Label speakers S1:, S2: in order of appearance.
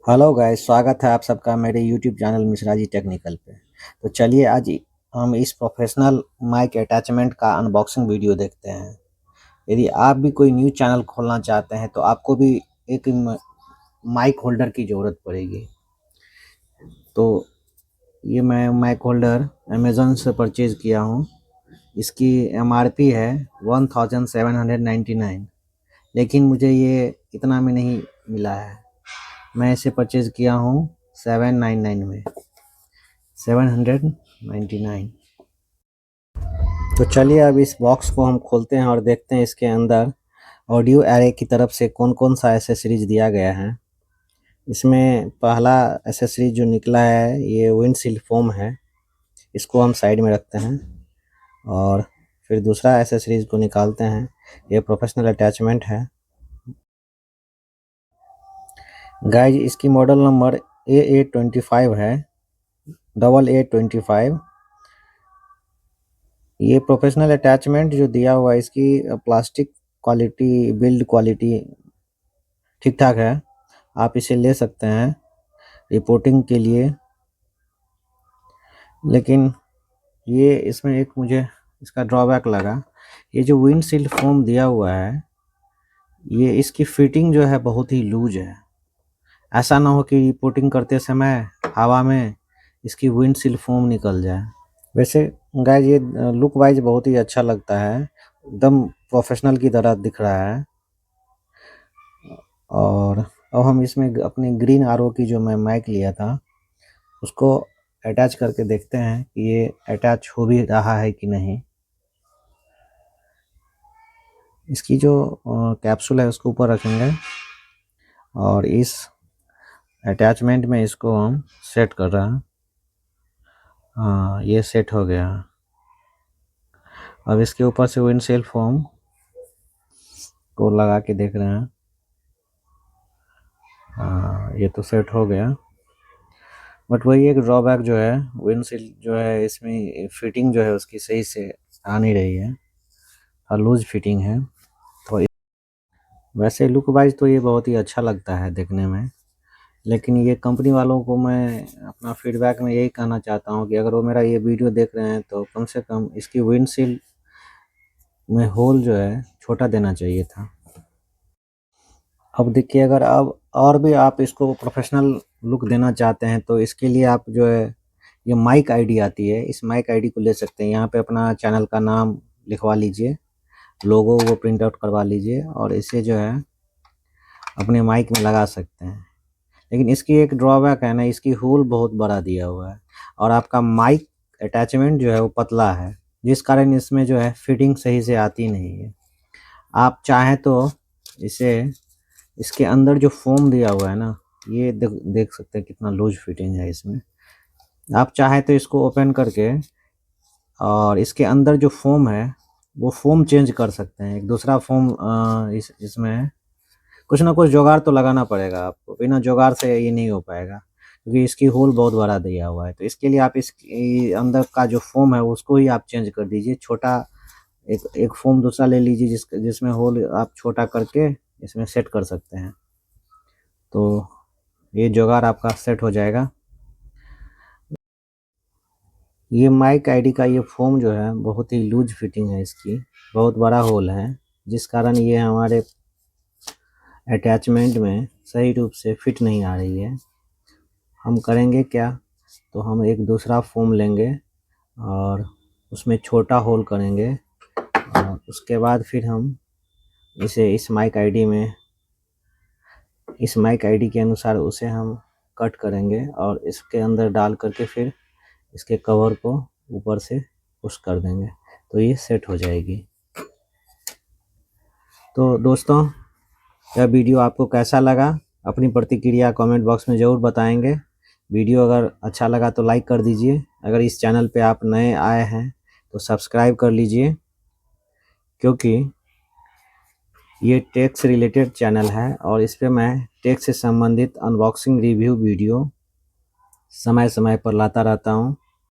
S1: Hello guys, स्वागत है आप सबका मेरे YouTube channel Mishra ji technical पे। तो चलिए आज हम इस प्रोफेशनल माइक अटैचमेंट का अनबॉक्सिंग वीडियो देखते हैं। यदि आप भी कोई न्यू चैनल खोलना चाहते हैं तो आपको भी एक माइक होल्डर की ज़रूरत पड़ेगी। तो ये मैं माइक होल्डर अमेज़न से परचेज़ किया हूँ। इसकी एमआरपी है 1799, लेकिन मुझे ये इतना में नहीं मिला है। मैं इसे परचेज़ किया हूँ 799 में, 799। तो चलिए अब इस बॉक्स को हम खोलते हैं और देखते हैं इसके अंदर ऑडियो एरे की तरफ से कौन कौन सा एसेसरीज दिया गया है। इसमें पहला एसेसरीज जो निकला है ये विंडशील्ड फोम है, इसको हम साइड में रखते हैं। और फिर दूसरा एसेसरीज को निकालते हैं, ये प्रोफेशनल अटैचमेंट है। गाइज इसकी मॉडल नंबर AA25 है, AA25। ये प्रोफेशनल अटैचमेंट जो दिया हुआ है इसकी प्लास्टिक क्वालिटी, बिल्ड क्वालिटी ठीक ठाक है, आप इसे ले सकते हैं रिपोर्टिंग के लिए। लेकिन ये इसमें एक मुझे इसका ड्रॉबैक लगा, ये जो विंडशील्ड फोम दिया हुआ है ये इसकी फिटिंग जो है बहुत ही लूज है। ऐसा ना हो कि रिपोर्टिंग करते समय हवा में इसकी विंडशील्ड फोम निकल जाए। वैसे गाइस ये लुक वाइज बहुत ही अच्छा लगता है, एकदम प्रोफेशनल की तरह दिख रहा है। और अब हम इसमें अपनी ग्रीन आरओ की जो मैं माइक लिया था उसको अटैच करके देखते हैं कि ये अटैच हो भी रहा है कि नहीं। इसकी जो कैप्सूल है उसको ऊपर रखेंगे और इस अटैचमेंट में इसको हम सेट कर रहे हैं। हाँ, ये सेट हो गया। अब इसके ऊपर से विंडशील्ड फोम को लगा के देख रहे हैं। हाँ, ये तो सेट हो गया, बट वही एक ड्रॉबैक जो है विंडशील्ड जो है इसमें फिटिंग जो है उसकी सही से आ नहीं रही है, लूज फिटिंग है। तो वैसे लुक वाइज तो ये बहुत ही अच्छा लगता है देखने में, लेकिन ये कंपनी वालों को मैं अपना फीडबैक में यही कहना चाहता हूँ कि अगर वो मेरा ये वीडियो देख रहे हैं तो कम से कम इसकी विंडशील्ड में होल जो है छोटा देना चाहिए था। अब देखिए, अगर अब और भी आप इसको प्रोफेशनल लुक देना चाहते हैं तो इसके लिए आप जो है ये माइक आईडी आती है, इस माइक आईडी को ले सकते हैं। यहाँ पे अपना चैनल का नाम लिखवा लीजिए, लोगो वो प्रिंट आउट करवा लीजिए और इसे जो है अपने माइक में लगा सकते हैं। लेकिन इसकी एक ड्रॉबैक है ना, इसकी होल बहुत बड़ा दिया हुआ है और आपका माइक अटैचमेंट जो है वो पतला है, जिस कारण इसमें जो है फिटिंग सही से आती नहीं है। आप चाहें तो इसे, इसके अंदर जो फोम दिया हुआ है ना, ये देख सकते हैं कितना लूज फिटिंग है इसमें। आप चाहें तो इसको ओपन करके और इसके अंदर जो फोम है वो फोम चेंज कर सकते हैं, एक दूसरा फोम इसमें कुछ ना कुछ जुगाड़ तो लगाना पड़ेगा आपको, बिना जुगाड़ से ये नहीं हो पाएगा क्योंकि इसकी होल बहुत बड़ा दिया हुआ है। तो इसके लिए आप इस अंदर का जो फोम है उसको ही आप चेंज कर दीजिए, छोटा एक फोम दूसरा ले लीजिए जिसमें होल आप छोटा करके इसमें सेट कर सकते हैं। तो ये जुगाड़ आपका सेट हो जाएगा। ये माइक आईडी का ये फोम जो है बहुत ही लूज फिटिंग है, इसकी बहुत बड़ा होल है, जिस कारण ये हमारे अटैचमेंट में सही रूप से फिट नहीं आ रही है। हम करेंगे क्या, तो हम एक दूसरा फोम लेंगे और उसमें छोटा होल करेंगे और उसके बाद फिर हम इसे इस माइक आईडी में, इस माइक आईडी के अनुसार उसे हम कट करेंगे और इसके अंदर डाल करके फिर इसके कवर को ऊपर से पुश कर देंगे तो ये सेट हो जाएगी। तो दोस्तों, यह वीडियो आपको कैसा लगा अपनी प्रतिक्रिया कमेंट बॉक्स में ज़रूर बताएंगे। वीडियो अगर अच्छा लगा तो लाइक कर दीजिए। अगर इस चैनल पे आप नए आए हैं तो सब्सक्राइब कर लीजिए, क्योंकि ये टेक से रिलेटेड चैनल है और इस पे मैं टेक से संबंधित अनबॉक्सिंग रिव्यू वीडियो समय समय पर लाता रहता हूँ।